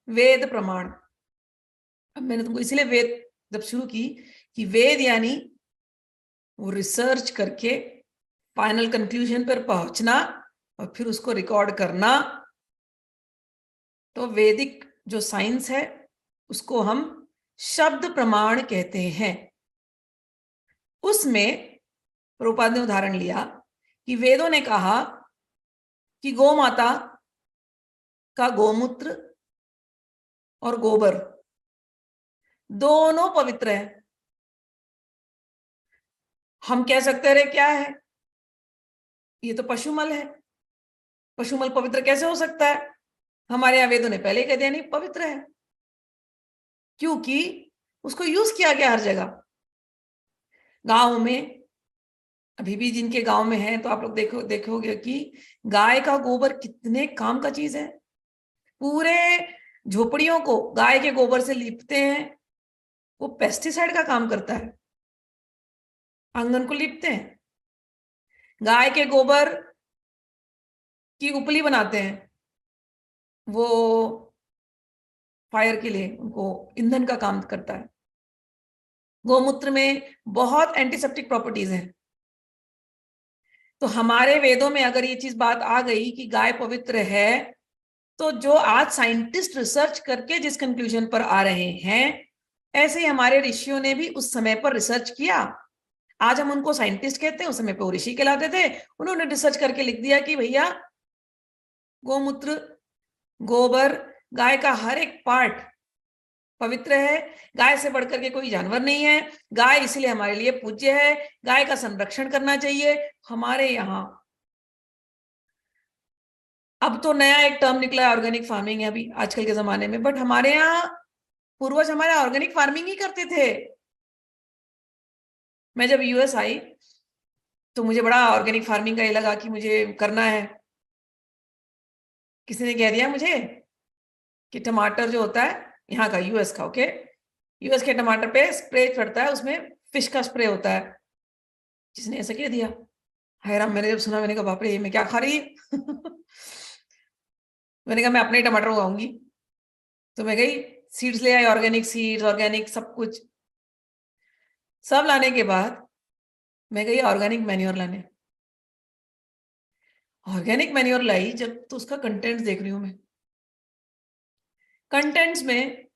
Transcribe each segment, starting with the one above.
वेद प्रमाण। अब मैंने तुमको इसलिए वेद जब शुरू की कि वेद यानी वो रिसर्च करके फाइनल कंक्लूजन पर पहुंचना और फिर उसको रिकॉर्ड करना। तो वैदिक जो साइंस है उसको हम शब्द प्रमाण कहते हैं। उसमें प्रभुपाद ने उदाहरण लिया कि वेदों ने कहा कि गौ माता का गोमूत्र और गोबर दोनों पवित्र है। हम कह सकते रहे क्या है, ये तो पशुमल है, पशुमल पवित्र कैसे हो सकता है? हमारे यहाँ वेदों ने पहले ही कह दिया नहीं पवित्र है, क्योंकि उसको यूज किया गया हर जगह। गांव में अभी भी जिनके गांव में है तो आप लोग देखोगे कि गाय का गोबर कितने काम का चीज है। पूरे झोपड़ियों को गाय के गोबर से लीपते हैं, वो पेस्टिसाइड का काम करता है। आंगन को लीपते हैं, गाय के गोबर की उपली बनाते हैं, वो फायर के लिए उनको ईंधन का काम करता है। गोमूत्र में बहुत एंटीसेप्टिक प्रॉपर्टीज हैं। तो हमारे वेदों में अगर ये चीज बात आ गई कि गाय पवित्र है, तो जो आज साइंटिस्ट रिसर्च करके जिस कंक्लूजन पर आ रहे हैं, ऐसे ही हमारे ऋषियों ने भी उस समय पर रिसर्च किया। आज हम उनको साइंटिस्ट कहते हैं, उस समय पर वो ऋषि कहलाते थे। उन्होंने रिसर्च करके लिख दिया कि भैया गोमूत्र, गोबर, गाय का हर एक पार्ट पवित्र है। गाय से बढ़कर के कोई जानवर नहीं है। गाय इसलिए हमारे लिए पूज्य है। गाय का संरक्षण करना चाहिए। हमारे यहाँ अब तो नया एक टर्म निकला है, ऑर्गेनिक फार्मिंग है अभी आजकल के जमाने में, बट हमारे यहाँ पूर्वज हमारे ऑर्गेनिक फार्मिंग ही करते थे। मैं जब यूएस आई तो मुझे बड़ा ऑर्गेनिक फार्मिंग का ये लगा कि मुझे करना है। किसी ने कह दिया मुझे कि टमाटर जो होता है यहाँ का, यूएस का, ओके, यूएस के टमाटर पे स्प्रे चढ़ता है, उसमें फिश का स्प्रे होता है। जिसने ऐसा कह दिया, हाय राम, मैंने जब सुना मैंने कहा बाप रे, ये मैं क्या खा रही है। मैंने कहा मैं अपने ही टमाटर उगाऊंगी। तो मैं गई, सीड्स ले आई, ऑर्गेनिक सीड्स, ऑर्गेनिक सब कुछ। सब लाने के बाद मैं गई ऑर्गेनिक मैन्योर लाने। ऑर्गेनिक मैन्योर लाई जब, तो उसका कंटेंट्स देख रही हूं मैं। कंटेंट्स में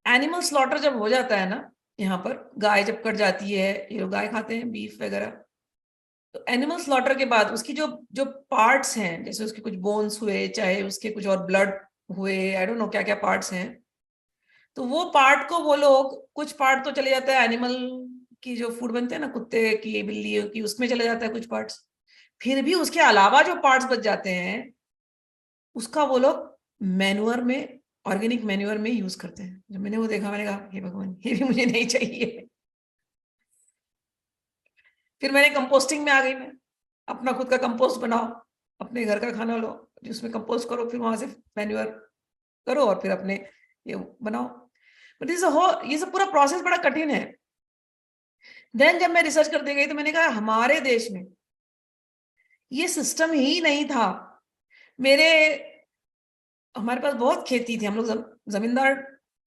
एनिमल स्लॉटर जब हो जाता है ना, यहाँ पर गाय जब कट जाती है, ये लोग गाय खाते हैं बीफ वगैरह, तो एनिमल स्लॉटर के बाद उसकी जो जो पार्ट्स हैं, जैसे उसके कुछ बोन्स हुए, चाहे उसके कुछ और ब्लड हुए, आई डोंट नो क्या क्या पार्ट्स हैं, तो वो पार्ट को वो लोग, कुछ पार्ट तो चले जाता है एनिमल की जो फूड बनते हैं ना, कुत्ते की, बिल्ली की, उसमें चले जाता है कुछ पार्ट्स। फिर भी उसके अलावा जो पार्ट्स बच जाते हैं, उसका वो लोग मैन्योर में, ऑर्गेनिक मैन्योर में यूज करते हैं। जब मैंने वो देखा, मैंने कहा हे भगवान, ये भी मुझे नहीं चाहिए। फिर मैंने कंपोस्टिंग में आ गई। मैं अपना खुद का कंपोस्ट बनाओ, अपने घर का खाना लो जिसमें कंपोस्ट करो, फिर वहां से मैन्योर करो और फिर अपने ये बनाओ। बट इस हो, ये सब पूरा प्रोसेस बड़ा कठिन है। देन जब मैं रिसर्च करते गई तो मैंने कहा हमारे देश में ये सिस्टम ही नहीं था। मेरे हमारे पास बहुत खेती थी, हम लोग जमींदार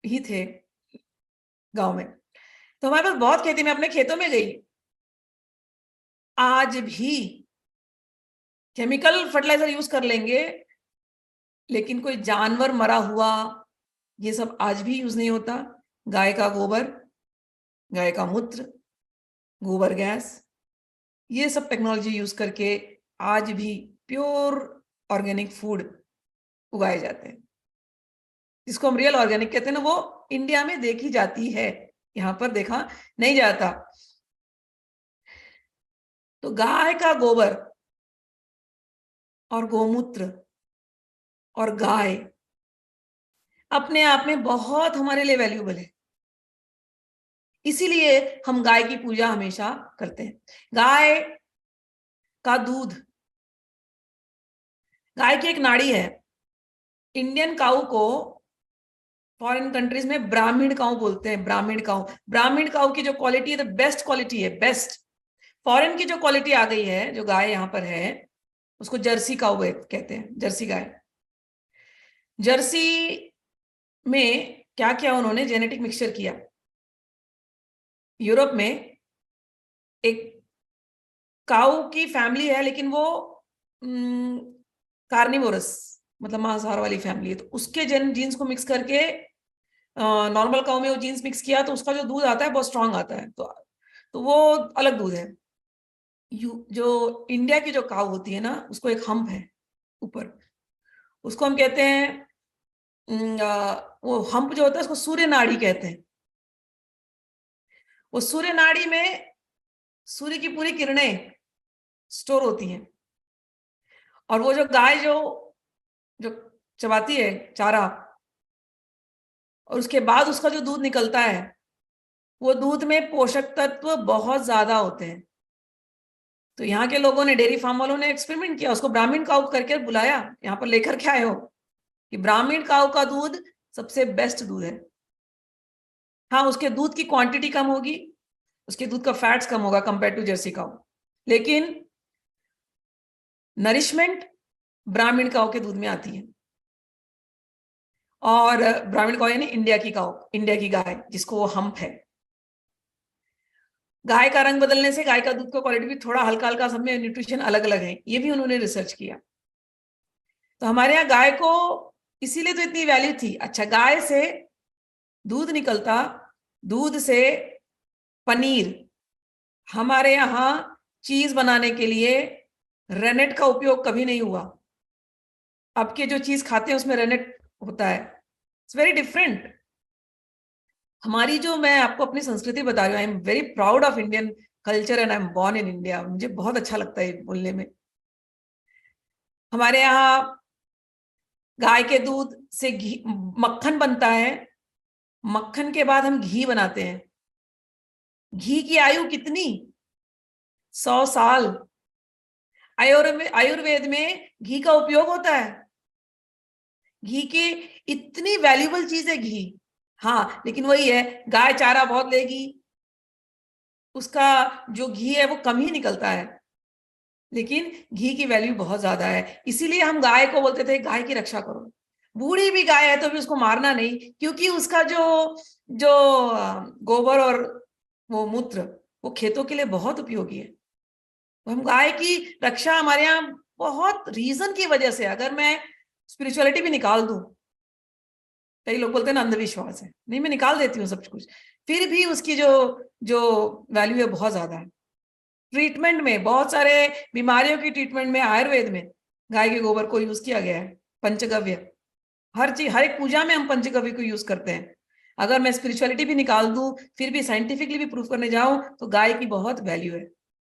ही थे गांव में, तो हमारे पास बहुत खेती। में अपने खेतों में गई, आज भी केमिकल फर्टिलाइजर यूज कर लेंगे, लेकिन कोई जानवर मरा हुआ ये सब आज भी यूज नहीं होता। गाय का गोबर, गाय का मूत्र, गोबर गैस, ये सब टेक्नोलॉजी यूज करके आज भी प्योर ऑर्गेनिक फूड उगाए जाते हैं, जिसको हम रियल ऑर्गेनिक कहते हैं ना, वो इंडिया में देखी जाती है, यहां पर देखा नहीं जाता। तो गाय का गोबर और गोमूत्र और गाय अपने आप में बहुत हमारे लिए वैल्यूबल है। इसीलिए हम गाय की पूजा हमेशा करते हैं। गाय का दूध, गाय की एक नाड़ी है। इंडियन काऊ को फॉरेन कंट्रीज में ब्राह्मण काऊ बोलते हैं। ब्राह्मण काऊ, ब्राह्मण काऊ की जो क्वालिटी है, तो बेस्ट क्वालिटी है, बेस्ट। फॉरेन की जो क्वालिटी आ गई है, जो गाय यहाँ पर है, उसको जर्सी काऊ कहते हैं, जर्सी गाय। जर्सी में क्या क्या उन्होंने जेनेटिक मिक्सचर किया। यूरोप में एक काऊ की फैमिली है, लेकिन वो कार्निवोरस, मतलब मांसाहार वाली फैमिली है, तो उसके जीन्स को मिक्स करके नॉर्मल काऊ में वो जीन्स मिक्स किया, तो उसका जो दूध आता है बहुत स्ट्रांग आता है, तो वो अलग दूध है। जो इंडिया की जो काऊ होती है ना, उसको एक हम्प है ऊपर, उसको हम कहते हैं वो हम्प जो होता है उसको सूर्य नाड़ी कहते हैं। वो सूर्य नाड़ी में सूर्य की पूरी किरणें स्टोर होती हैं, और वो जो गाय जो जो चबाती है चारा, और उसके बाद उसका जो दूध निकलता है, वो दूध में पोषक तत्व बहुत ज्यादा होते हैं। तो यहाँ के लोगों ने, डेयरी फार्म वालों ने एक्सपेरिमेंट किया, उसको ब्राह्मण काऊ करके बुलाया, यहाँ पर लेकर के आए हो कि ब्राह्मण काऊ का दूध सबसे बेस्ट दूध है। हाँ, उसके दूध की क्वांटिटी कम होगी, उसके दूध का फैट्स कम होगा कंपेयर टू जर्सी काऊ, लेकिन नरिशमेंट ब्राह्मण काऊ के दूध में आती है। और ब्राह्मण काऊ यानी इंडिया की काऊ, इंडिया की गाय जिसको वो हम्प है। गाय का रंग बदलने से गाय का दूध का क्वालिटी भी थोड़ा हल्का हल्का, सब में न्यूट्रिशन अलग अलग है, ये भी उन्होंने रिसर्च किया। तो हमारे यहाँ गाय को इसीलिए तो इतनी वैल्यू थी। अच्छा, गाय से दूध निकलता, दूध से पनीर, हमारे यहाँ चीज बनाने के लिए रेनेट का उपयोग कभी नहीं हुआ। अब के जो चीज खाते हैं उसमें रेनेट होता है, इट्स वेरी डिफरेंट। हमारी जो, मैं आपको अपनी संस्कृति बता रही हूँ, I am very proud of Indian culture and I am born in India. मुझे बहुत अच्छा लगता है बोलने में। हमारे यहाँ गाय के दूध से घी, मक्खन बनता है, मक्खन के बाद हम घी बनाते हैं। घी की आयु कितनी? 100 साल। आयुर्वेद में घी का उपयोग होता है। घी की इतनी वैल्यूबल चीज है घी। हाँ, लेकिन वही है, गाय चारा बहुत लेगी, उसका जो घी है वो कम ही निकलता है, लेकिन घी की वैल्यू बहुत ज्यादा है। इसीलिए हम गाय को बोलते थे गाय की रक्षा करो। बूढ़ी भी गाय है तो भी उसको मारना नहीं, क्योंकि उसका जो जो गोबर और वो मूत्र, वो खेतों के लिए बहुत उपयोगी है। तो हम गाय की रक्षा हमारे यहाँ बहुत रीजन की वजह से, अगर मैं स्पिरिचुअलिटी भी निकाल दूं, कई लोग बोलते हैं ना अंधविश्वास है, नहीं, मैं निकाल देती हूँ सब कुछ, फिर भी उसकी जो जो वैल्यू है बहुत ज्यादा है। ट्रीटमेंट में, बहुत सारे बीमारियों की ट्रीटमेंट में आयुर्वेद में गाय के गोबर को यूज किया गया है। पंचगव्य, हर चीज, हर एक पूजा में हम पंचगव्य को यूज करते हैं। अगर मैं स्पिरिचुअलिटी भी निकाल दूं, फिर भी साइंटिफिकली भी प्रूफ करने जाऊं, तो गाय की बहुत वैल्यू है।